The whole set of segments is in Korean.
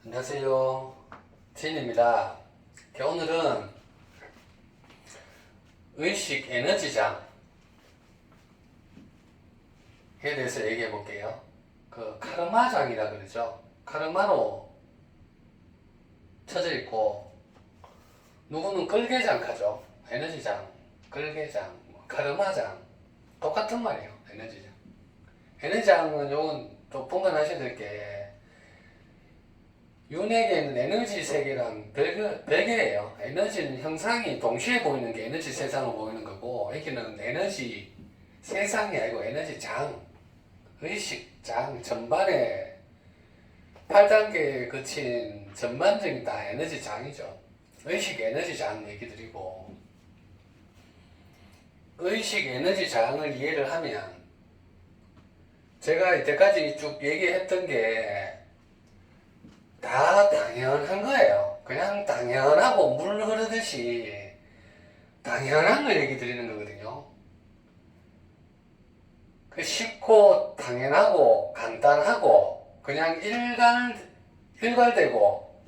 안녕하세요. 진입니다. 오늘은 의식 에너지장에 대해서 얘기해 볼게요. 그 카르마장이라 그러죠. 카르마로 쳐져 있고, 누구는 끌개장 하죠. 에너지장, 끌개장, 카르마장. 똑같은 말이에요. 에너지장. 에너지장은 요건 좀 분간하셔야 될 게, 윤회계는 에너지 세계랑 별개예요. 에너지는 형상이 동시에 보이는 게 에너지 세상으로 보이는 거고, 여기는 에너지 세상이 아니고 에너지 장, 의식 장 전반에 8단계에 거친 전반적인 다 에너지 장이죠. 의식 에너지 장 얘기 드리고, 의식 에너지 장을 이해를 하면 제가 이때까지 쭉 얘기했던 게 다 당연한 거예요. 그냥 당연하고 물 흐르듯이 당연한 걸 얘기 드리는 거거든요. 그 쉽고 당연하고 간단하고 그냥 일괄되고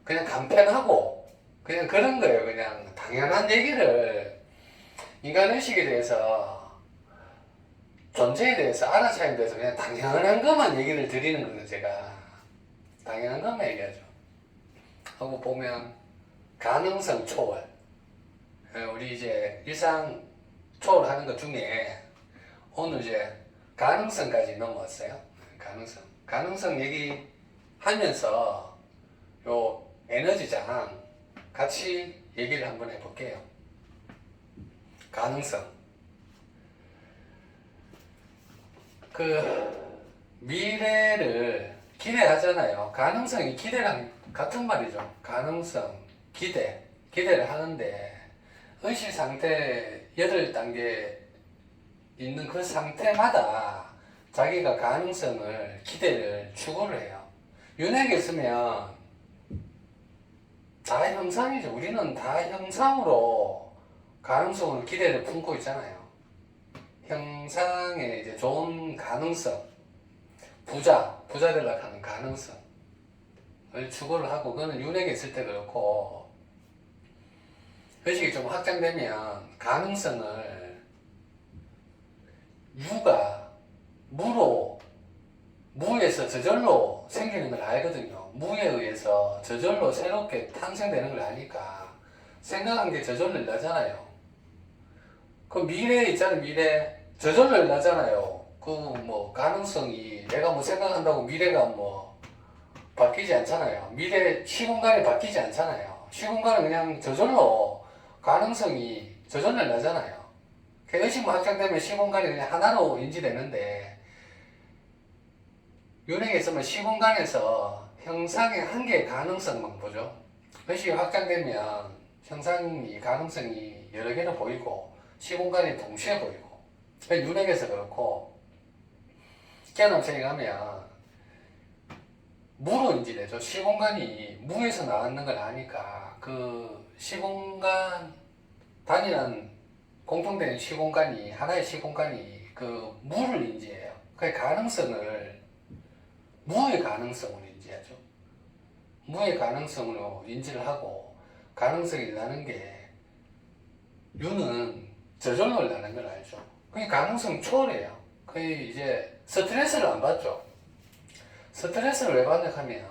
그냥 간편하고 그냥 그런 거예요. 그냥 당연한 얘기를 인간의식에 대해서 존재에 대해서 알아차림에 대해서 그냥 당연한 것만 얘기를 드리는 거예요. 제가 당연한 것만 얘기하죠. 하고 보면 가능성 초월, 우리 이제 일상 초월하는 것 중에 오늘 이제 가능성까지 넘어왔어요. 가능성 얘기하면서 요 에너지장 같이 얘기를 한번 해볼게요. 가능성. 그 미래를 기대하잖아요. 가능성이 기대랑 같은 말이죠. 가능성, 기대를 하는데 의식 상태 8단계 있는 그 상태마다 자기가 가능성을, 기대를 추구를 해요. 윤회에 있으면 다 형상이죠. 우리는 다 형상으로 가능성을, 기대를 품고 있잖아요. 형상에 이제 좋은 가능성, 부자 되려고 하는 가능성을 추구를 하고, 그거는 윤회에 있을 때 그렇고, 의식이 좀 확장되면 가능성을 무에서 저절로 생기는 걸 알거든요. 무에 의해서 저절로 새롭게 탄생되는 걸 아니까 생각한 게 저절로 일어나잖아요. 그 미래에 있잖아요. 미래 저절로 일어나잖아요. 그 뭐 가능성이 내가 뭐 생각한다고 미래가 뭐 바뀌지 않잖아요. 미래 시공간이 바뀌지 않잖아요. 시공간은 그냥 저절로 가능성이 저절로 나잖아요. 의식만 확장되면 시공간이 그냥 하나로 인지되는데, 윤회에 있으면 시공간에서 형상의 한 개의 가능성만 보죠. 의식이 확장되면 형상이, 가능성이 여러 개로 보이고 시공간이 동시에 보이고, 윤회에서 그렇고, 깨어남생에 가면 무로 인지되죠. 시공간이 무에서 나왔는 걸 아니까 그 시공간, 단일한 공통된 시공간이, 하나의 시공간이 그 무를 인지해요. 그 가능성을, 무의 가능성으로 인지하죠. 무의 가능성으로 인지를 하고, 가능성이 나는 게 유는 저절로 나는 걸 알죠. 그게 가능성 초월이에요. 그게 이제 스트레스를 안 받죠. 스트레스를 왜 받냐 하면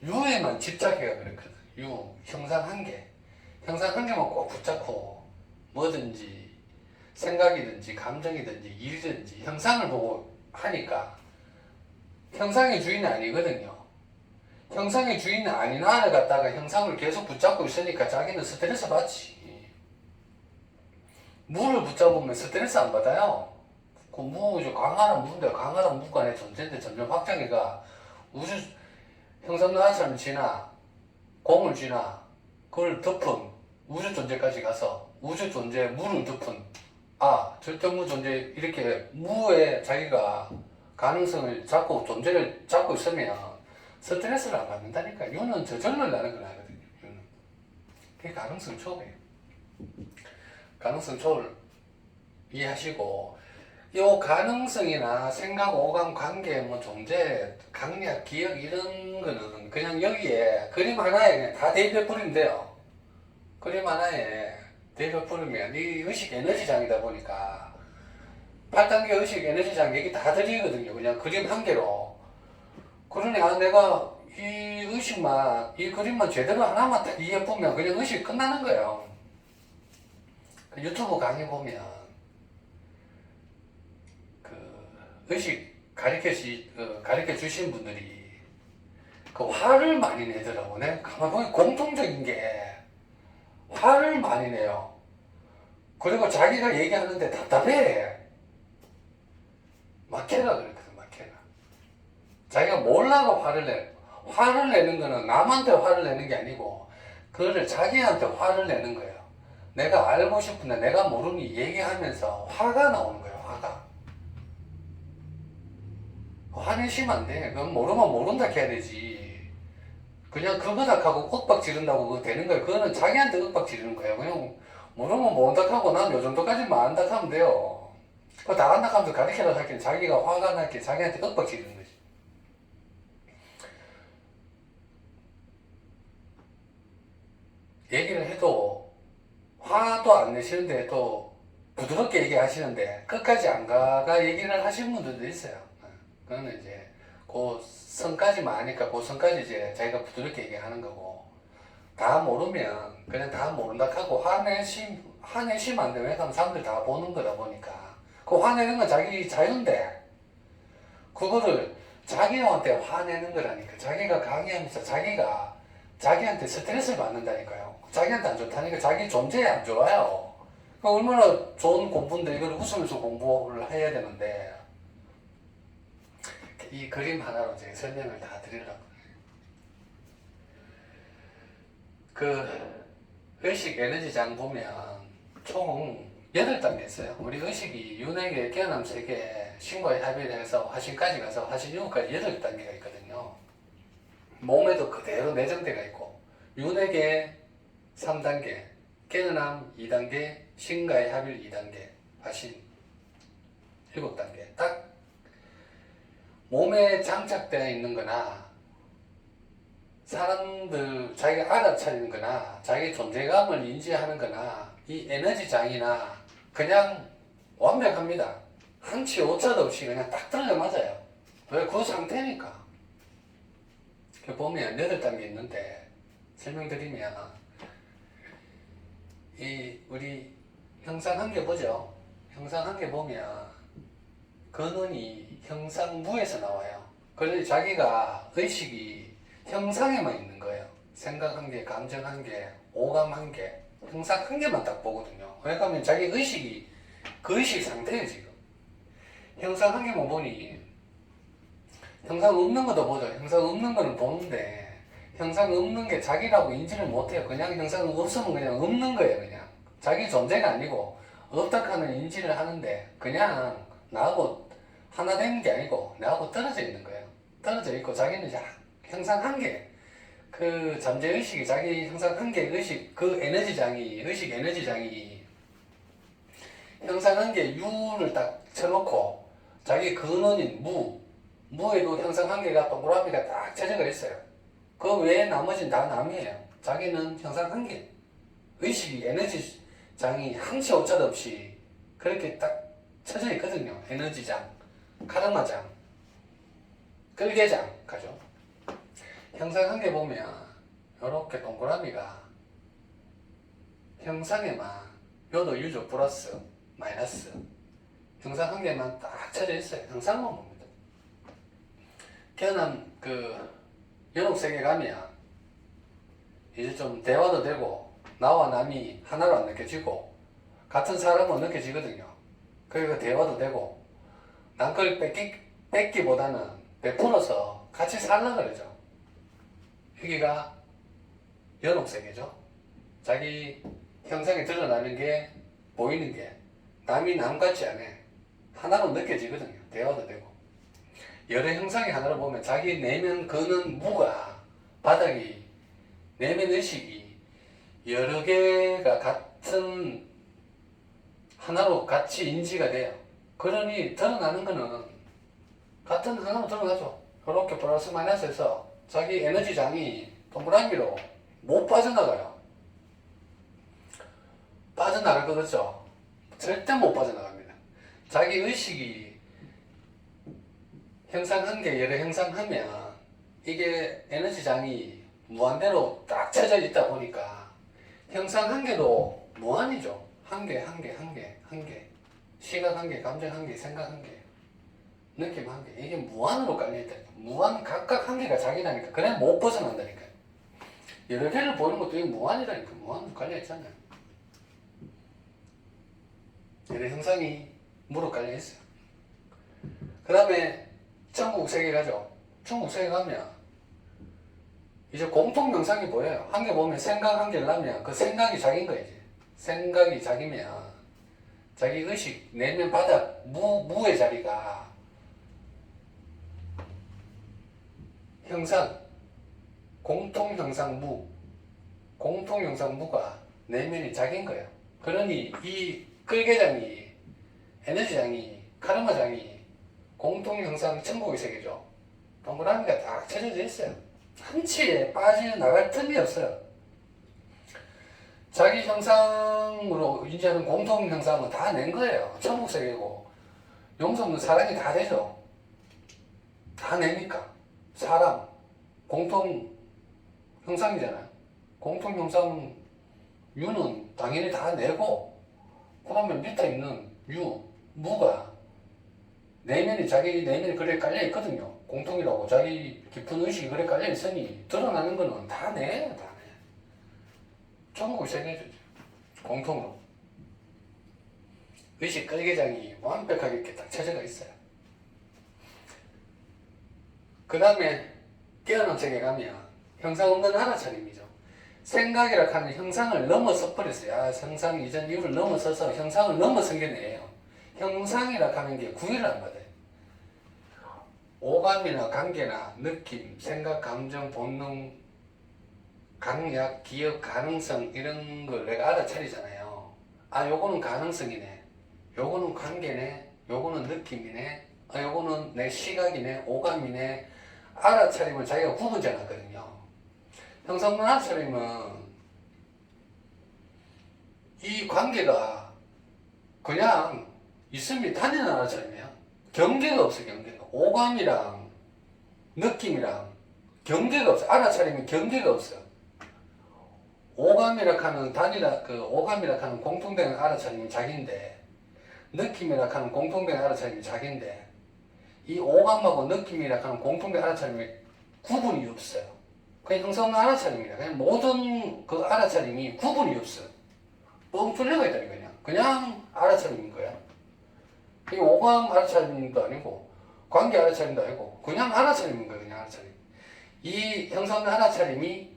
유에만 집착해가 그렇거든. 유, 형상 한 개. 형상 한 개만 꼭 붙잡고 뭐든지 생각이든지 감정이든지 일이든지 형상을 보고 하니까 형상의 주인이 아니거든요. 형상의 주인이 아닌 나를 갖다가 형상을 계속 붙잡고 있으니까 자기는 스트레스 받지. 무를 붙잡으면 스트레스 안 받아요. 그 무, 강하란 무인데, 강하란 무가 내 존재인데 점점 확장해가 우주, 형상나처럼 지나, 공을 지나, 그걸 덮은 우주 존재까지 가서 우주 존재, 무를 덮은, 절대무 존재, 이렇게 무에 자기가 가능성을 잡고, 존재를 잡고 있으면 스트레스를 안 받는다니까. 유는 저절로 나는 걸 알거든요. 유는. 그게 가능성 초월이에요. 가능성 초월 이해하시고, 요 가능성이나 생각, 오감, 관계, 뭐 존재, 강약, 기억 이런 거는 그냥 여기에 그림 하나에 그냥 다 대입해 버리면 돼요. 그림 하나에 대입해 버리면 이 의식 에너지장이다 보니까 8단계 의식 에너지장 얘기 다 드리거든요. 그냥 그림 한 개로. 그러니 내가 이 의식만, 이 그림만 제대로 하나만 딱 이해해 보면 그냥 의식 끝나는 거예요. 유튜브 강의 보면 의식 가르쳐 주신 분들이 그 화를 많이 내더라고. 내 가만 보면 공통적인 게 화를 많이 내요. 그리고 자기가 얘기하는데 답답해. 막해라 그랬거든, 막해라. 자기가 몰라도 화를 내는 거는 남한테 화를 내는 게 아니고 그거를 자기한테 화를 내는 거예요. 내가 알고 싶은데 내가 모르니 얘기하면서 화가 나오는 거예요, 화가. 화내시면 안 돼. 그건 모르면 모른다 해야 되지. 그냥 그거다 하고 윽박 지른다고 그거 되는 거예요. 그거는 자기한테 윽박 지르는 거예요. 그냥 모르면 모른다 하고 난 요 정도까지만 안다 하면 돼요. 그거 다 안다 하면서 가르쳐라 할게 자기가 화가 날게 자기한테 윽박 지르는 거지. 얘기를 해도 화도 안 내시는데 또 부드럽게 얘기하시는데 끝까지 안 가가 얘기를 하시는 분들도 있어요. 그거는 이제 그 선까지만 아니까 그 선까지 이제 자기가 부드럽게 얘기하는 거고 다 모르면 그냥 다 모른다 하고 화내시면 안 되면 하면 사람들이 다 보는 거다 보니까 그 화내는 건 자기 자유인데 그거를 자기한테 화내는 거라니까. 자기가 강의하면서 자기한테 스트레스를 받는다니까요. 자기한테 안 좋다니까 자기 존재에 안 좋아요. 얼마나 좋은 공부인데 이걸 웃으면서 공부를 해야 되는데 이 그림 하나로 제가 설명을 다 드리려고. 그 의식 에너지장 보면 총 8단계 있어요. 우리 의식이 윤회계, 깨어남 세계, 신과의 합의를 해서 화신까지 가서 화신 6까지 8단계가 있거든요. 몸에도 그대로 내장대가 있고 윤회계 3단계, 깨어남 2단계, 신과의 합의 2단계, 화신 7단계. 딱 몸에 장착되어 있는 거나 사람들 자기가 알아차리는 거나 자기 존재감을 인지하는 거나 이 에너지장이나 그냥 완벽합니다. 한치 오차도 없이 그냥 딱 들어가 맞아요. 왜? 그 상태니까. 보면 8단계 있는데 설명드리면 이 우리 형상 한 개 보죠. 형상 한 개 보면 근원이 형상무에서 나와요. 그래서 자기가 의식이 형상에만 있는 거예요. 생각 한 개, 감정 한 개, 오감 한 개, 형상 한 개만 딱 보거든요. 왜냐하면 자기 의식이 그 의식 상태예요 지금. 형상 한 개만 보니 형상 없는 것도 보죠. 형상 없는 거는 보는데 형상 없는 게 자기라고 인지를 못해요. 그냥 형상 없으면 그냥 없는 거예요. 그냥 자기 존재가 아니고 없다 하는 인지를 하는데 그냥 나하고 하나 되는 게 아니고 나하고 떨어져 있는 거예요. 떨어져 있고 자기는 이제 형상 한 개, 그 잠재의식이 자기 형상 한 개 의식, 그 에너지장이, 의식 에너지장이 형상 한 개 유를 딱 쳐놓고 자기 근원인 무에도 형상 한 개가 동그라미가 딱 쳐져가 있어요. 그 외에 나머지는 다 남이에요. 자기는 형상 한 개, 의식이 에너지장이 한치 오차도 없이 그렇게 딱 쳐져 있거든요. 에너지장, 카르마장, 끌개장 가죠. 형상 한 개 보면 이렇게 동그라미가 형상에만 요도 유조 플러스 마이너스 형상 한 개만 딱 쳐져 있어요. 형상만 봅니다. 깨어남 연옥세계 가면 이제 좀 대화도 되고 나와 남이 하나로 안 느껴지고 같은 사람은 느껴지거든요. 그리고 대화도 되고 남걸 뺏기보다는 베풀어서 같이 살라 그러죠. 여기가 연옥세계죠. 자기 형상이 드러나는 게 보이는 게 남이 남같지 않아. 하나로 느껴지거든요. 대화도 되고 여러 형상이 하나로 보면 자기 내면 그는 무가 바닥이 내면 의식이 여러 개가 같은 하나로 같이 인지가 돼요. 그러니 드러나는 거는 같은 하나로 드러나죠. 이렇게 플러스 마이너스에서 자기 에너지장이 동그라미로 못 빠져나가요. 빠져나갈 거 같죠? 절대 못 빠져나갑니다. 자기 의식이 형상한 게 여러 형상하면 이게 에너지장이 무한대로 딱 쳐져 있다 보니까 형상 한 개도 무한이죠. 한 개, 한 개, 한 개, 한 개. 시각 한 개, 감정 한 개, 생각 한 개, 느낌 한 개. 이게 무한으로 깔려있다니까. 무한, 각각 한 개가 자기라니까. 그래 못 벗어난다니까. 여러 개를 보이는 것도 이게 무한이라니까. 무한으로 깔려있잖아요. 여러 형상이 무로 깔려있어요. 그 다음에 천국 세계 가죠. 천국 세계 가면 이제 공통 명상이 보여요. 한 개 보면 생각 한 개를 하면 그 생각이 자기인 거야 이제. 생각이 자기면 자기 의식 내면 바닥 무의 자리가 형상 공통 형상 공통 형상 무가 내면이 자기인 거예요. 그러니 이 끌개장이 에너지장이 카르마장이 공통 형상 천국의 세계죠. 동그라미가 딱 쳐져져 있어요. 한치에 빠져나갈 틈이 없어요. 자기 형상으로 인지하는 공통 형상은 다 낸 거예요. 천국 세계고 용서 없는 사랑이 다 되죠. 다 내니까 사람 공통 형상이잖아요. 공통 형상 유는 당연히 다 내고 그러면 밑에 있는 무가 내면이 자기 내면이 그래 깔려 있거든요. 공통이라고 자기 깊은 의식이 그래 깔려 있으니 드러나는 거는 다 내, 다 내. 천국을 세계죠. 공통으로. 의식 끌개장이 완벽하게 이렇게 딱 쳐져가 있어요. 그 다음에 깨어난 세계 가면 형상 없는 하나차림이죠. 생각이라 하는 형상을 넘어서 버렸어요. 아, 형상 이전 이유를 넘어서서 형상을 넘어선 게 내예요. 형상이라 하는 게 구애를 안 받아요. 오감이나 관계나 느낌, 생각, 감정, 본능, 강약, 기억, 가능성 이런 걸 내가 알아차리잖아요. 아, 요거는 가능성이네. 요거는 관계네. 요거는 느낌이네. 아, 요거는 내 시각이네. 오감이네. 알아차림을 자기가 구분해놨거든요. 형상 없는 알아차림은 이 관계가 그냥 있으면 다니는 알아차림이야. 경계가 없어, 경계가. 오감이랑 느낌이랑 경계가 없어. 알아차림은 경계가 없어. 오감이라 하는 오감이라 하는 공통된 알아차림이 자기인데, 느낌이라 하는 공통된 알아차림이 자기인데, 이 오감하고 느낌이라 하는 공통된 알아차림이 구분이 없어요. 그냥 형상 없는 알아차림이라. 그냥 모든 그 알아차림이 구분이 없어. 뻥 뚫려가 있다니까, 그냥 알아차림인 거야. 이 오감 알아차림도 아니고, 관계 알아차림도 아니고, 그냥 알아차림인 거야, 그냥 알아차림. 이 형상 없는 알아차림이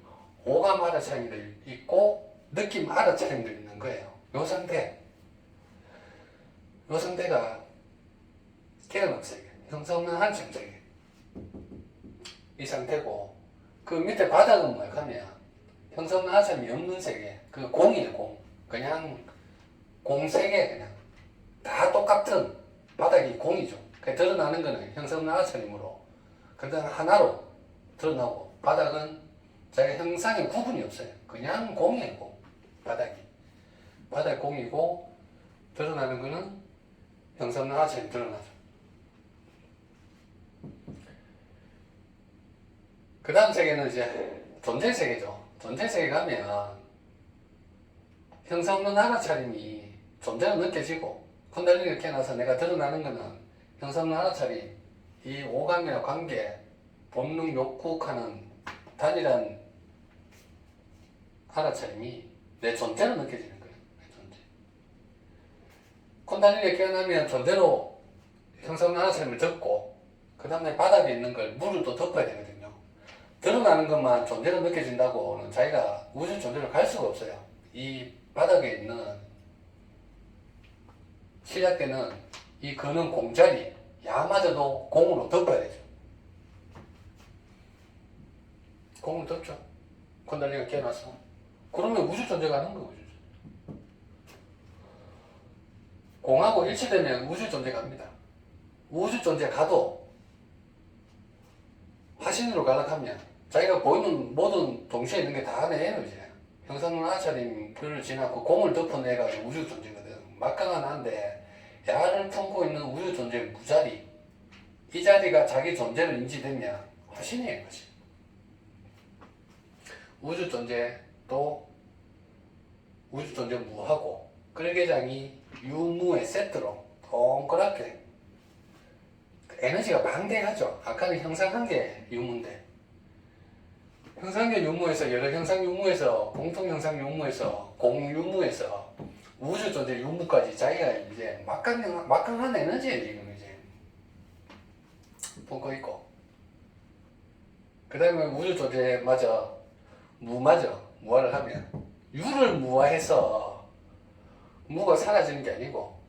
오감 알아차림도 있고 느낌 알아차림도 있는 거예요. 요 상태. 요 상태가 깨어난 세계. 형상 없는 알아차림 세계. 이 상태고 그 밑에 바닥은 뭐야 하면 형상 없는 알아차림이 없는 세계. 그 공이에요, 공. 그냥 공세계 그냥. 다 똑같은 바닥이 공이죠. 그 드러나는 거는 형상 없는 알아차림으로 그냥 하나로 드러나고 바닥은 자기 형상의 구분이 없어요. 그냥 공이에요, 공. 바닥이. 바닥 공이고, 드러나는 거는 형상 없는 알아차림이 드러나죠. 그 다음 세계는 이제 존재 세계죠. 존재 세계 가면 형상 없는 알아차림이 존재로 느껴지고, 콘달리니가 깨어나서 내가 드러나는 거는 형상 없는 알아차림, 이 오감이나 관계, 본능, 욕구하는 단일한 알아차림이 내 존재로 느껴지는 거예요. 내 존재. 콘달리니가 깨어나면 존재로 형상 없는 알아차림을 덮고 그 다음에 바닥에 있는 걸 물을 또 덮어야 되거든요. 드러나는 것만 존재로 느껴진다고는 자기가 우주 존재로 갈 수가 없어요. 이 바닥에 있는 시작되는 이 근원 공자리 야마저도 공으로 덮어야 되죠. 공을 덮죠. 콘달리니가 깨어나서. 그러면 우주 존재가 하는 거예요. 공하고 일치되면 우주 존재 갑니다. 우주 존재 가도 화신으로 갈락하면 자기가 보이는 모든 동시에 있는 게 다 내요 이제. 형상론 아차림 글을 지나고 공을 덮어내가지고 우주 존재거든. 막강한 한데 야를 품고 있는 우주 존재 무자리, 이 자리가 자기 존재를 인지되면 화신이에요. 화신. 우주 존재 또 우주 존재 무하고 끌개장이 유무의 세트로 동그랗게 에너지가 방대하죠. 아까는 형상 한 개 유무인데 형상계 유무에서 여러 형상 유무에서 공통 형상 유무에서 공유무에서 우주 존재 유무까지 자기가 이제 막강한 에너지에 지금 이제 품고 있고, 그 다음에 우주 존재 무화를 하면 유를 무화해서 무가 사라지는 게 아니고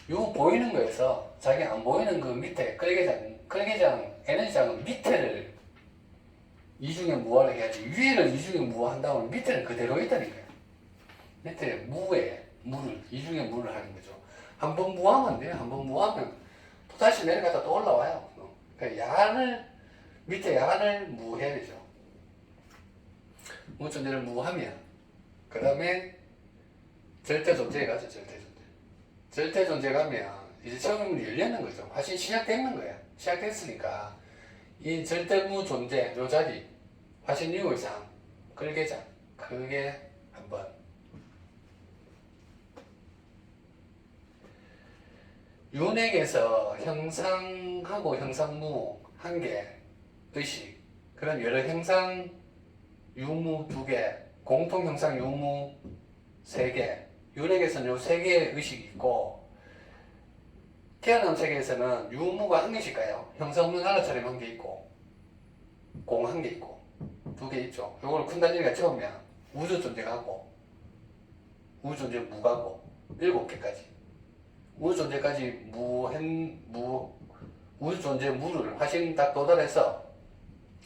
유 보이는 거에서 자기 안 보이는 그 밑에 끌개장 에너지장은 밑에를 이중에 무화를 해야지. 위에를 이중에 무화한다고 하면 밑에는 그대로 있다는 거야. 밑에 무에 물을 이중에 물을 하는 거죠. 한번 무하면 돼요. 한번 무하면 또 다시 내려갔다 또 올라와요. 그러니까 밑에 야를 무해야 되죠. 무존재를 무하면 그 다음에 절대 존재에 가죠. 절대 존재. 절대 존재 가면 이제 처음으로 열리는 거죠. 화신 시작되는 거야. 시작됐으니까 이 절대무 존재 요 자리 화신 6 이상 끌개장 크게 한번 윤핵에서 형상하고 형상무 한 개 의식, 그런 여러 형상 유무 두 개, 공통 형상 유무 세 개, 윤핵에서는 요 세 개의 의식이 있고, 태어난 세계에서는 유무가 한 개씩 가요. 형상무 알아차림 한 개 있고 공 한 개 있고 두 개 있죠. 요걸 쿤달리니가 채우면 우주 존재가고 우주 존재 무가고 7개까지 우주 존재까지 우주 존재 무를 화신 딱 도달해서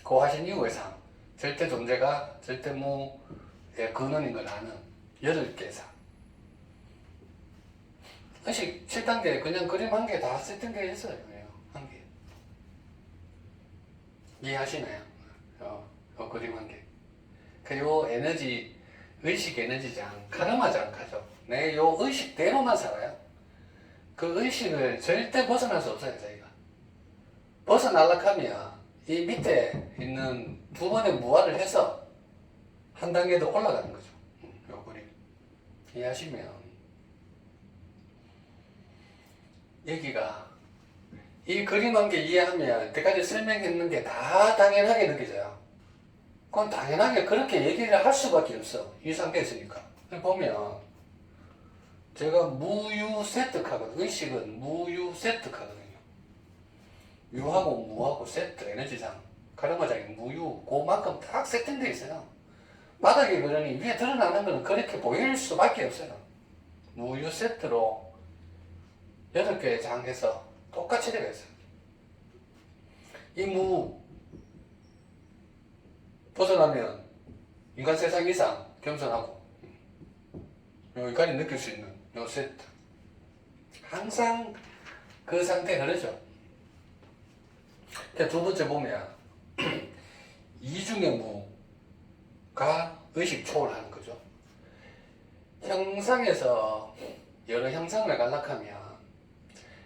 그 화신 이후에상 절대 존재가 절대 무의 근원인 걸 아는 8개 상. 의식 7단계 그냥 그림 한 개 다 세팅되어 있어요. 한 개. 이해하시나요? 그림 한 개. 요 에너지, 의식 에너지장, 카르마장 가죠. 내 요 의식대로만 살아요. 그 의식을 절대 벗어날 수 없어요, 저희가. 벗어나려고 하면 이 밑에 있는 두 번의 무화를 해서 한 단계 더 올라가는 거죠. 요 그림. 이해하시면. 여기가 이 그림 한 개 이해하면 여태까지 설명했는 게 다 당연하게 느껴져요. 그건 당연하게 그렇게 얘기를 할 수밖에 없어. 이 상태에서니까. 보면 제가 무유세특하거든요. 의식은 무유세특하거든요. 유하고 무하고 세트, 에너지장, 카르마장이 무유, 그만큼 딱 세팅되어 있어요. 바닥에 그러니 위에 드러나는 거는 그렇게 보일 수밖에 없어요. 무유 세트로 8개의 장해서 똑같이 되어 있어요. 이 무 벗어나면 인간 세상 이상 겸손하고 여기까지 느낄 수 있는 요 세트. 항상 그 상태에 흐르죠. 두 번째 보면 이중의 무가 의식 초월하는 거죠. 형상에서 여러 형상을 간락하면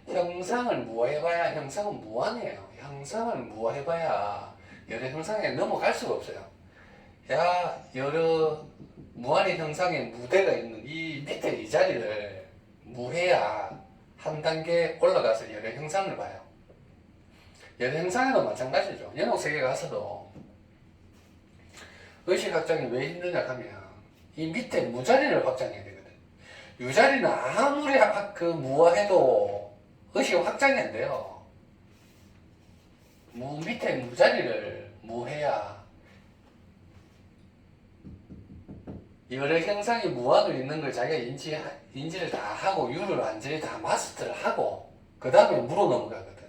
형상을 무화해봐야 형상은 무한이에요. 형상을 무화해봐야 여러 형상에 넘어갈 수가 없어요. 여러 무한의 형상의 무대가 있는 이 밑에 이 자리를 무해야 한 단계 올라가서 여러 형상을 봐요. 여러 형상에도 마찬가지죠. 연옥세계 가서도 의식 확장이 왜 힘드냐 하면 이 밑에 무자리를 확장해야 되거든. 유자리는 아무리 무화해도 의식 확장이 안 돼요. 밑에 무자리를 무해야 여러 형상이 무한으로 있는 걸 자기가 인지를 다 하고 유를 완전히 다 마스터를 하고 그 다음에 무로 넘어가거든.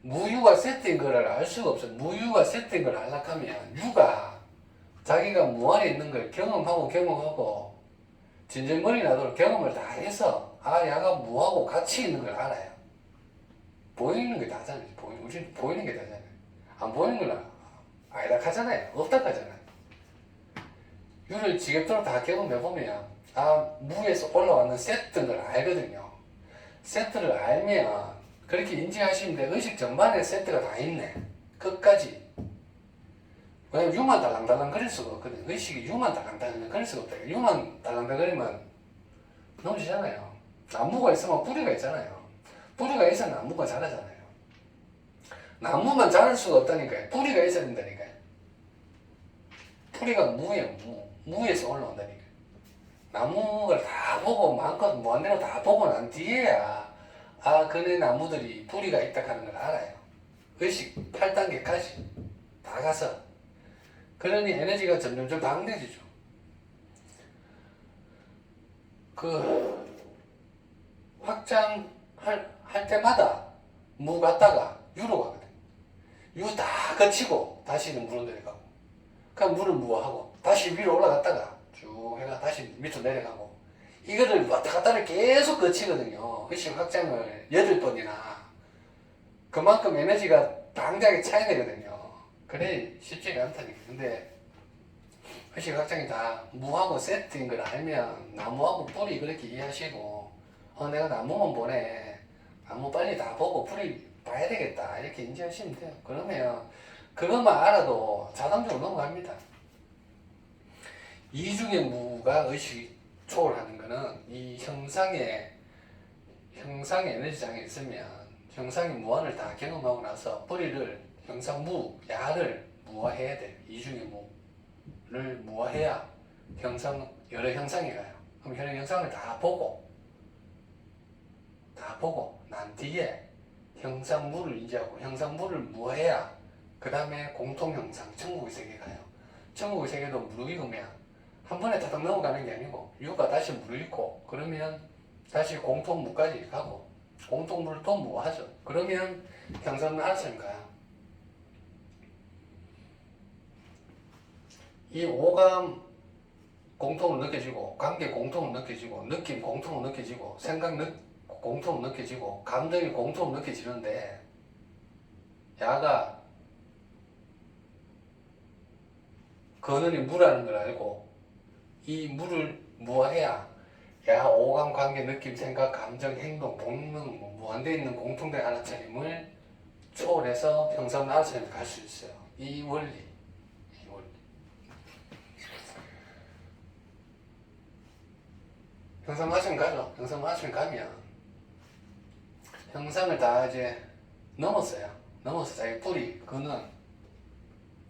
무유가 세트인 걸 알 수가 없어. 무유가 세트인 걸 알려면 유가 자기가 무한에 있는 걸 경험하고 진정머리 나도록 경험을 다 해서 야가 무하고 같이 있는 걸 알아요. 보이는 게 다잖아요. 우리는 보이는 게 다잖아요. 안 보이는 건 아니다 하잖아요. 없다 하잖아요. 유를 지겹도록 다 경험해보면 무에서 올라왔는 세트인 걸 알거든요. 세트를 알면 그렇게 인지하시면 돼. 의식 전반에 세트가 다 있네. 끝까지. 왜냐면 유만 달랑달랑 거릴 수가 없거든. 의식이 유만 달랑달랑 거릴 수가 없다. 유만 달랑달랑거리면 넘치잖아요. 나무가 있으면 뿌리가 있잖아요. 뿌리가 있어야 나무가 자라잖아요. 나무만 자랄 수가 없다니까요. 뿌리가 있어야 된다니까요. 뿌리가 무예요. 무에서 올라온다니까요. 나무를 다 보고 마음껏 무한대로 다 보고 난 뒤에야 그네 나무들이 뿌리가 있다 하는 걸 알아요. 의식 8단계까지 다 가서. 그러니 에너지가 점점점 강해지죠. 그 확장할 때마다 무 갔다가 유로 가거든. 유 다 거치고 다시는 무로 내려가고. 그럼 물을 무하고 다시 위로 올라갔다가 쭉 해가 다시 밑으로 내려가고. 이거를 왔다 갔다를 계속 거치거든요. 의식 확장을 8번이나. 그만큼 에너지가 당장에 차이내거든요. 그래 쉽지가 않다니까. 근데 의식 확장이 다 무하고 세트인 걸 알면 나무하고 뿌리 그렇게 이해하시고 내가 나무만 보네. 나무 빨리 다 보고 뿌리 봐야 되겠다. 이렇게 인지하시면 돼요. 그러면 그것만 알아도 자동적으로 넘어갑니다. 이중의 무가 의식 초월하는 거는 이 형상의 에너지장에 있으면 형상의 무한을 다 경험하고 나서 뿌리를 형상 야를 무화해야 돼요. 이중의 무를 무화해야 여러 형상이 가요. 그럼 여러 형상을 다 보고 난 뒤에 형상무를 인지하고 형상무를 무화해야 그 다음에 공통형상 천국의 세계 가요. 천국의 세계도 무르익으면 한 번에 다닥 넘어가는 게 아니고 유가 다시 무르익고 그러면 다시 공통무까지 가고 공통무를 또 무하죠. 그러면 형상무 알았으면 가요. 이 오감 공통을 느껴지고 관계 공통을 느껴지고 느낌 공통을 느껴지고 생각 공통을 느껴지고 감정이 공통을 느껴지는데 야가 근원이 무라는 걸 알고 이 무를 무화해야 야 오감 관계 느낌 생각 감정 행동 본능 무한되어 있는 공통된 알아차림을 초월해서 형상 알아차림을 갈 수 있어요. 이 원리 형상 알아차림 가죠. 형상 알아차림 가면 형상을 다 이제 넘었어요. 넘어서 자기 뿌리 근원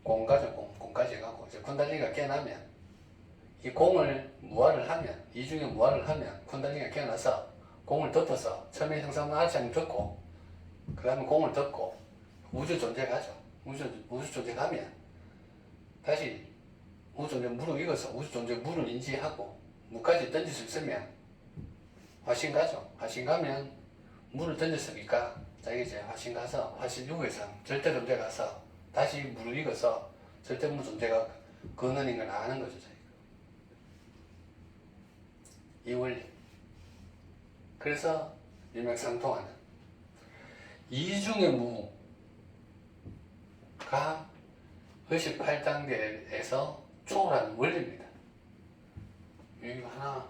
공가죠. 공까지 가고 이제 쿤달리가 깨나면 이 공을 무화를 하면 이중에 무화를 하면 쿤달리가 깨어나서 공을 덮어서 처음에 형상 알아차림 듣고 그 다음에 공을 덮고 우주 존재 가죠. 우주 존재 가면 다시 우주 존재 물을 익어서 우주 존재 물을 인지하고 물까지 던질 수 있으면 화신 가죠. 화신 가면 물을 던졌으니까 자기 이제 화신 가서 화신 6에서 절대 존재 가서 다시 물을 익어서 절대 물 존재가 근원인 걸 아는 거죠. 자기가. 이 원리. 그래서 일맥상통하는 이중의 무가 의식 8단계에서 초월하는 원리입니다. 이거 하나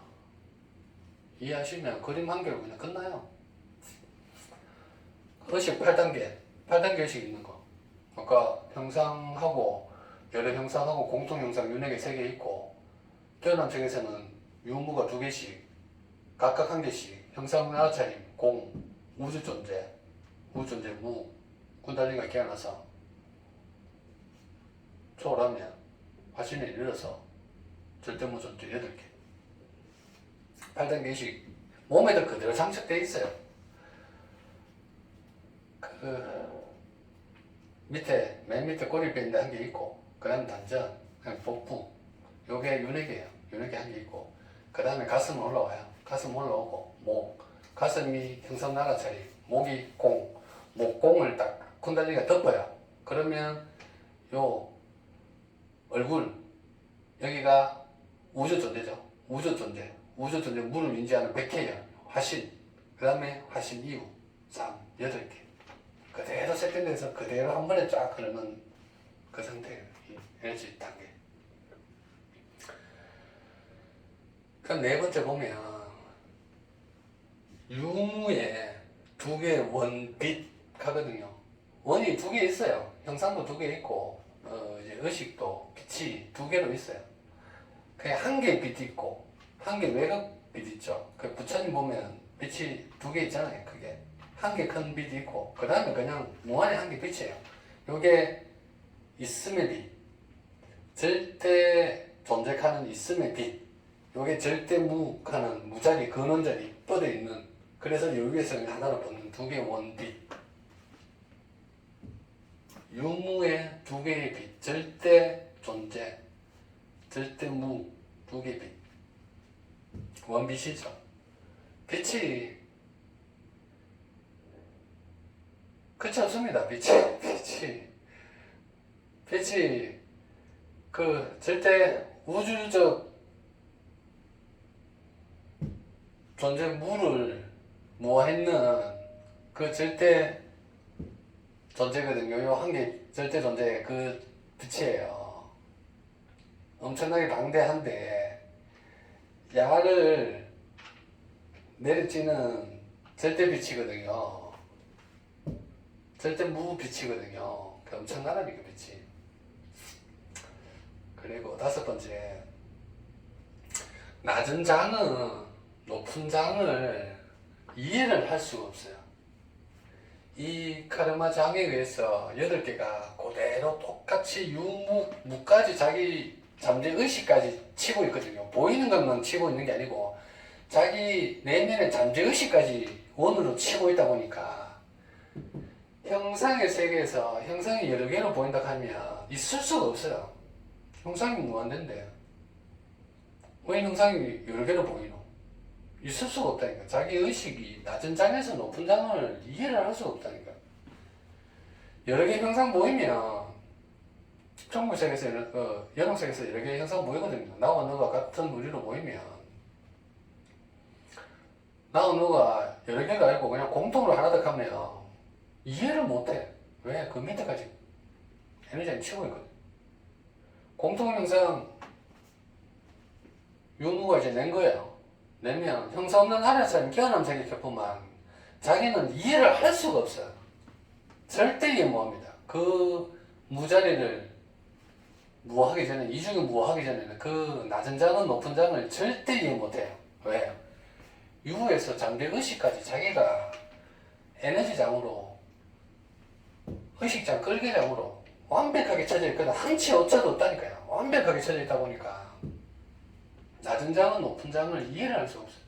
이해하시면 그림 한 개로 그냥 끝나요. 의식 8단계 의식 있는 거. 아까 형상하고 여러 형상하고 공통 형상 윤회계 3개 있고 태어난 층에서는 유무가 2개씩 각각 1개씩 형상 알아차림 공 우주 존재 무 군달리가 깨어나서 초월하면 화신에 이르러서 절대무 존재 8개 8단계 의식 몸에도 그대로 장착되어 있어요. 맨 밑에 꼬리뼈인데 한 개 있고 그 다음에 단전, 복부 요게 윤회계예요. 윤회계 한 개 있고 그 다음에 가슴 올라와요. 가슴 올라오고 목 가슴이 형상 나라차리 목이 목공을 딱 쿤달리가 덮어요. 그러면 요 얼굴 여기가 우주 존재죠. 우주 존재 우주 전체 물을 인지하는 백해열, 화신, 그 다음에 화신 이후 3, 8개 그대로 세팅돼서 그대로 한 번에 쫙 흐르는 그 상태예요. 이 에너지 단계. 그럼 네 번째 보면 유무에 두 개의 원빛 하거든요. 원이 두 개 있어요. 형상도 두 개 있고 이제 의식도 빛이 두 개로 있어요. 그냥 한 개의 빛이 있고 한 개 외곽 빛 있죠. 그 부처님 보면 빛이 두 개 있잖아요. 크게 한 개 큰 빛이 있고 그 다음에 그냥 무한히 한 개 빛이에요. 요게 있음의 빛, 절대 존재하는 있음의 빛, 요게 절대 무하는 무자리 근원자리 뻗어 있는, 그래서 여기에서 하나로 붙는 두 개의 원빛, 유무의 두 개의 빛, 절대 존재, 절대 무 두 개의 빛, 원빛이죠. 빛이 그렇지 않습니다. 빛이 그 절대 우주적 존재 무를 모아있는 그 절대 존재거든요. 요 한 개 절대 존재 그 빛이에요. 엄청나게 방대한데 야를 내리쬐는 절대 빛이거든요. 절대 무빛이거든요. 엄청나다니까 빛이. 그리고 다섯 번째, 낮은 장은 높은 장을 이해를 할 수가 없어요. 이 카르마 장에 의해서 8개가 그대로 똑같이 무까지 자기 잠재 의식까지 치고 있거든요. 보이는 것만 치고 있는 게 아니고 자기 내면의 잠재 의식까지 원으로 치고 있다 보니까 형상의 세계에서 형상이 여러 개로 보인다 하면 있을 수가 없어요. 형상이 무한대인데 왜 형상이 여러 개로 보이노? 있을 수가 없다니까. 자기 의식이 낮은 장에서 높은 장을 이해를 할 수가 없다니까. 여러 개 형상 보이면 천국세계에서 연옥세계에서 여러 개 형상 보이거든요. 나와 너가 같은 우리로 보이면 나와 너가 여러 개가 아니고 그냥 공통으로 하나씩 하면 이해를 못해. 왜? 그 밑에까지 에너지가 치고 있거든. 공통 형상 유무가 이제 낸 거예요. 내면 형사 없는 하늘처럼 깨어남 생각해보면 자기는 이해를 할 수가 없어요. 절대 이해 못합니다. 그 무자리를 무하기 전에, 이중에 무하기 전에는 그 낮은 장은 높은 장을 절대 이해 못해요. 왜요? 유에서 잠재 의식까지 자기가 에너지장으로 의식장 끌개장으로 완벽하게 쳐져 있거든. 한치 오차도 없다니까요. 완벽하게 쳐져 있다 보니까 낮은 장은 높은 장을 이해를 할 수 없어요.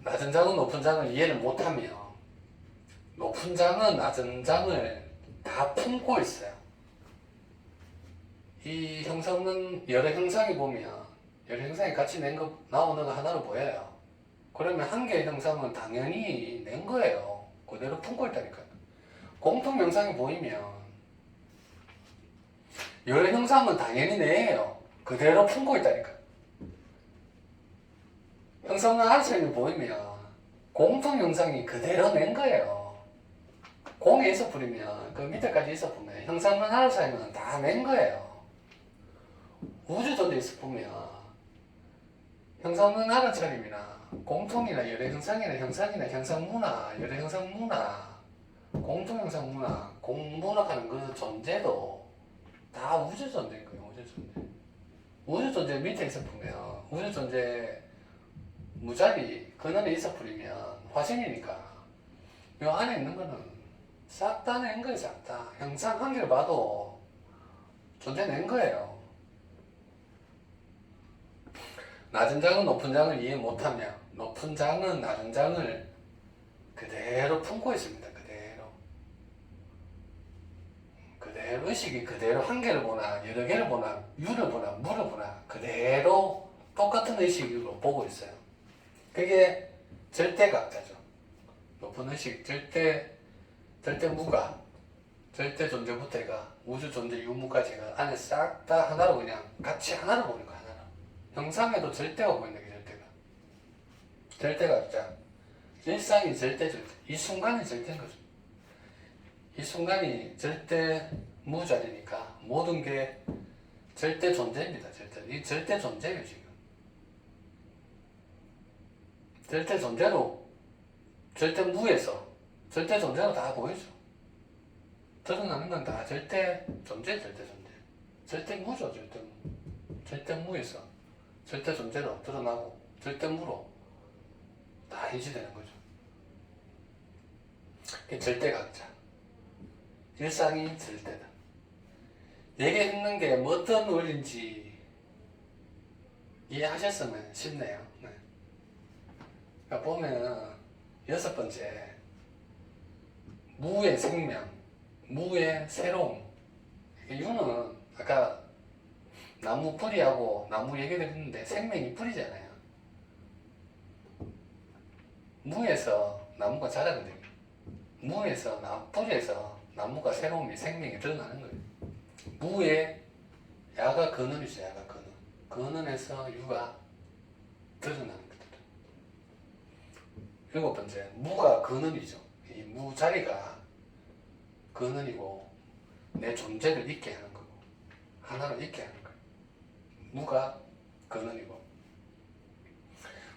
낮은 장은 높은 장을 이해를 못하면 높은 장은 낮은 장을 다 품고 있어요. 이 형상은 여러 형상이 보면 여러 형상이 같이 나오는 거 하나로 보여요. 그러면 한 개의 형상은 당연히 낸 거예요. 그대로 품고 있다니까요. 공통 형상이 보이면 여러 형상은 당연히 내예요. 그대로 품고 있다니까요. 형상은 알차임이 보이면 공통 형상이 그대로 낸 거예요. 공에 있어 버리면 그 밑에까지 있어 보면 형상은 알차임은 다 낸 거예요. 우주 존재 있어 보면 형상은 알차림이나 공통이나 여러 형상이나 형상 문화, 여러 형상 문화, 공통 형상 문화, 공문학하는 그 존재도 다 우주 존재인 거예요. 우주 존재. 우주 존재 밑에 있어 보면 우주 존재 무자리 근원에 있어 버리면 화신이니까 이 안에 있는 거는 싹 다 낸 거예요. 싹 다. 형상 한 개를 봐도 존재 낸 거예요. 낮은 장은 높은 장을 이해 못하며 높은 장은 낮은 장을 그대로 품고 있습니다. 그대로 의식이 그대로 한 개를 보나 여러 개를 보나 유를 보나 무를 보나 그대로 똑같은 의식으로 보고 있어요. 그게 절대각자죠. 높은 의식 절대 무가 절대 존재부터 해가 우주 존재 유무까지가 안에 싹 다 하나로 그냥 같이 하나로 보는 거야. 하나로. 형상에도 절대가 보인다. 절대가. 절대가 없자. 일상이 절대. 이 순간이 절대인 거죠. 이 순간이 절대 무자리니까 모든 게 절대 존재입니다. 절대. 이 절대 존재예요 지금. 절대 존재로 절대 무에서 절대 존재로 다 보이죠. 드러나는 건 다 절대 존재, 절대 존재. 절대 무죠, 절대 무. 절대 무에서 절대 존재로 드러나고 절대 무로 다 인지되는 거죠. 이게 절대각자. 일상이 절대다. 얘기했는 게 뭐 어떤 원리인지 이해하셨으면 쉽네요. 네. 그러니까 보면 6번째 무의 생명, 무의 새로움. 유는 아까 나무 뿌리하고 나무 얘기를 했는데 생명이 뿌리잖아요. 무에서 나무가 자라거든요. 무에서 뿌리에서 나무가 새로움이 생명이 드러나는 거예요. 무의 야가 근원이죠. 야가 근원. 근원에서 유가 드러나는 거죠. 7번째 무가 근원이죠. 이 무 자리가 근원이고 내 존재를 있게 하는 거고 하나로 있게 하는 거예요. 무가 근원이고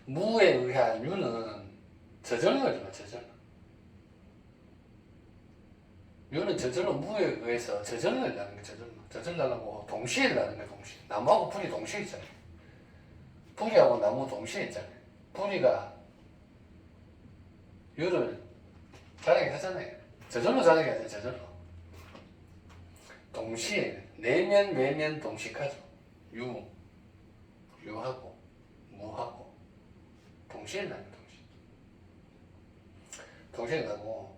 무에 의한 유는 저절로죠. 저절로. 유는 저절로 무에 의해서 저절로 나는 거예요. 저절로 나고 동시에 나는 거예요. 동시에. 나무하고 풀이 동시에 있잖아요. 풀이하고 나무 동시에 있잖아요. 풀이가 유를 자라게 하잖아요. 저절로 자라게 하잖아요. 저절로. 동시에 내면 외면 동식하죠. 유하고 무하고 동시에 나는 동시에 나고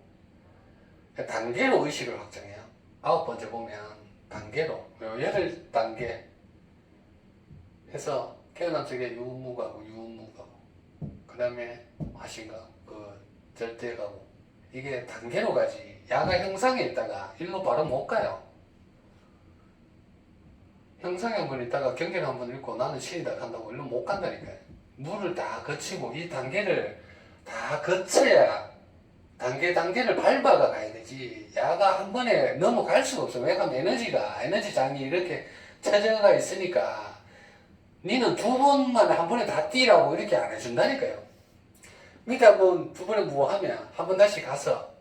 단계로 의식을 확장해요. 9번째 보면 단계로 8단계 해서 깨어난 쪽에 유무가고 유무가고 그 다음에 화신가 그 절대가고 이게 단계로 가지. 야가 형상에 있다가 일로 바로 못 가요. 형상에 한 번 있다가 경계를 한 번 읽고 나는 신이다 간다고 일로 못 간다니까요. 물을 다 거치고 이 단계를 다 거쳐야 단계를 밟아가 가야 되지. 야가 한 번에 넘어갈 수가 없어. 왜냐하면 에너지장이 이렇게 처져가 있으니까 니는 2번만 한 번에 다 뛰라고 이렇게 안 해준다니까요. 밑에 한 번, 2번에 뭐 하면 한 번 다시 가서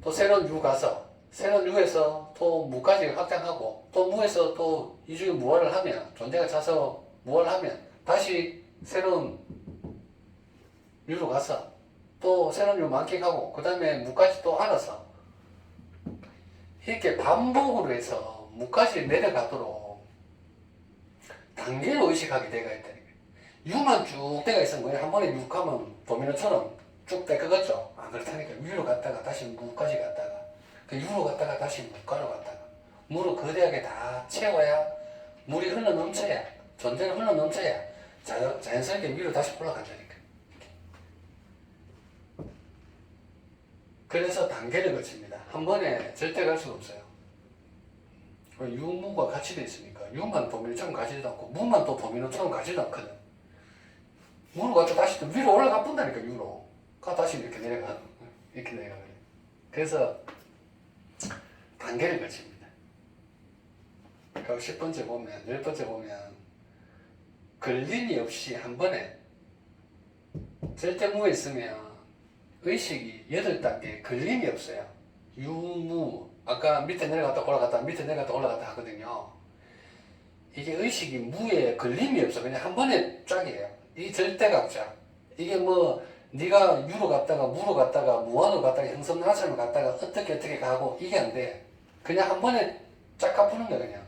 또 새로운 유 가서 새로운 유에서 또 무까지 확장하고 또 무에서 또 이 중에 무엇을 하면 존재가 차서 무엇을 하면 다시 새로운 유로 가서 또 새로운 유 만끽하고 그 다음에 무까지 또 알아서 이렇게 반복으로 해서 무까지 내려가도록 단계로 의식하게 돼가 있다니까. 유만 쭉 때가 있으면 뭐야? 한 번에 유 가면 도미노처럼 쭉 떼거겠죠? 안 그렇다니까. 유로 갔다가 다시 무까지 갔다가 그 유로 갔다가 다시 무가로 갔다가 물을 거대하게 다 채워야 물이 흘러 넘쳐야 존재는 흘러 넘쳐야 자연스럽게 위로 다시 올라간다니까. 그래서 단계를 거칩니다. 한 번에 절대 갈 수가 없어요. 유무가 같이 돼 있으니까 유만 도미노처럼 가지도 않고 무만 또 도미노처럼 가지도 않거든. 무로 갔다 다시 또 위로 올라가 본다니까. 유로 가 다시 이렇게 내려가. 그래서 단계를 거칩니다. 그리고 10번째 보면 10번째 보면 걸림이 없이 한 번에 절대 무에 있으면 의식이 8단계 걸림이 없어요. 유무 아까 밑에 내려갔다 올라갔다 밑에 내려갔다 올라갔다 하거든요. 이게 의식이 무에 걸림이 없어. 그냥 한 번에 쫙이에요. 이 절대각자. 이게 뭐 네가 유로 갔다가 무로 갔다가 무한으로 갔다가 형성나처럼 갔다가 어떻게 가고 이게 안 돼. 그냥 한 번에 쫙 가푸는 거야. 그냥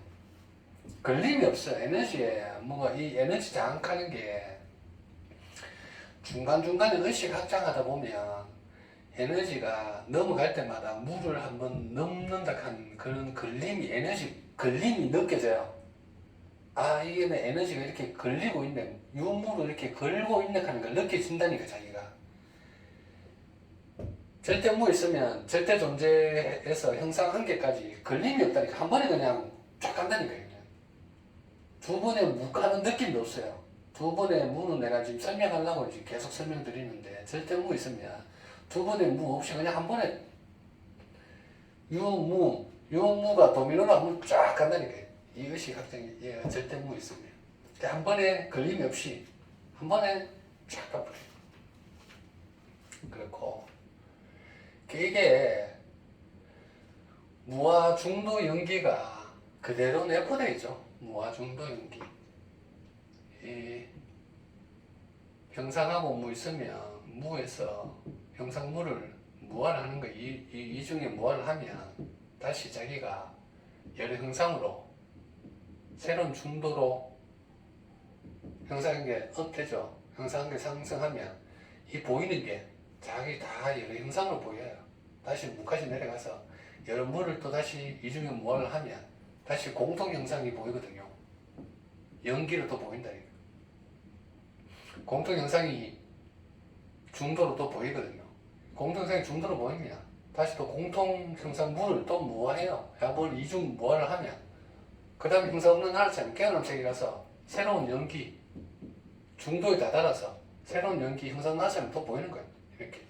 걸림이 없어. 에너지에 뭔가 이 에너지 장악하는 게 중간중간에 의식 확장하다 보면 에너지가 넘어갈 때마다 물을 한번 넘는다 한 그런 걸림이 걸림이 느껴져요. 아, 이게 내 에너지가 이렇게 걸리고 있네. 유무로 이렇게 걸고 있네 하는 걸 느껴진다니까, 자기가. 절대무 있으면 절대 존재에서 형상 한계까지 걸림이 없다니까. 한 번에 그냥 쫙 간다니까요. 그냥. 두 번에 무 가는 느낌도 없어요. 두 번의 무는 내가 지금 설명하려고 지금 계속 설명드리는데, 절대무 있으면 두 번의 무 없이 그냥 한 번에 유무가 도미노로 한번 쫙 간다니까요. 이 의식 확정이 얘가 절대무 있으면 한 번에 걸림이 없이 한 번에 쫙 가버려요. 그렇고 이게 무와 중도 연기가 그대로 내포되어 있죠. 무와 중도 연기. 이 형상하고 무 있으면 무에서 형상무를 무화를 하는 거, 이 중에 무화를 하면 다시 자기가 여러 형상으로 새로운 중도로 형상계 업되죠. 형상계 상승하면 이 보이는 게 자기 다 여러 형상으로 보여요. 다시 무까지 내려가서 여러 무를 또 다시 이 중에 무화를 하면 다시 공통 형상이 보이거든요. 연기로 또 보인다니까. 공통 형상이 중도로 또 보이거든요. 공통 형상이 중도로 보이면 다시 또 공통 형상 무를 또 무화해요. 뭘 이중 무화를 하면 그 다음에 형상 없는 하나처럼 깨어남 세계 가서 새로운 연기 중도에 다다라서 새로운 연기 형상 나처럼 또 보이는 거예요. 이렇게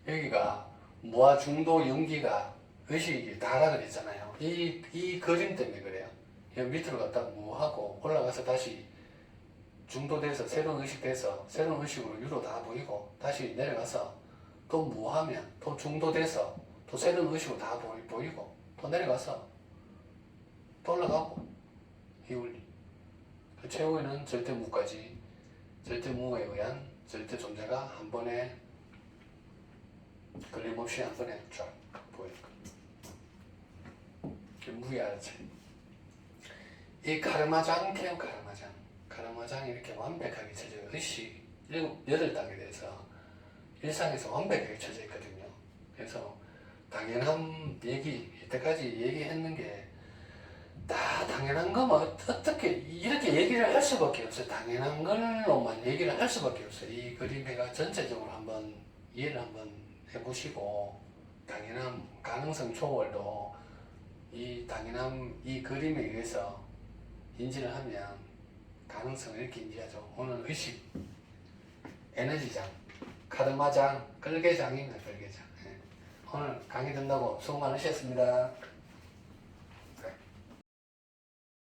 여기가 무와 중도 연기가 의식이 다라 그랬잖아요. 이 그림 때문에 그래요. 여기 밑으로 갔다가 무하고 올라가서 다시 중도돼서 새로운 의식 돼서 새로운 의식으로 유로 다 보이고 다시 내려가서 또 무하면 또 중도돼서 또 새로운 의식으로 다 보이고 또 내려가서 또 올라가고 이 원리. 그 최후에는 절대무까지 절대무에 의한 절대 존재가 한 번에 걸림없이 한 번에 쫙 보이는 거. 무의 알지. 이 가르마장태요. 가르마장이 이렇게 완벽하게 쳐져요. 의식 8단계에 대해서 일상에서 완벽하게 쳐져 있거든요. 그래서 당연한 얘기, 이때까지 얘기했는 게 다 당연한 거면 어떻게 이렇게 얘기를 할 수밖에 없어요. 당연한 걸로만 얘기를 할 수밖에 없어요. 이 그림회가 전체적으로 한번 이해를 한번 해보시고 당연한 가능성 초월도 이 당연한 이 그림에 의해서 인지를 하면 가능성을 이렇게 인지하죠. 오늘 의식, 에너지장, 카르마장, 끌개장입니다. 끌개장. 오늘 강의 듣는다고 수고 많으셨습니다.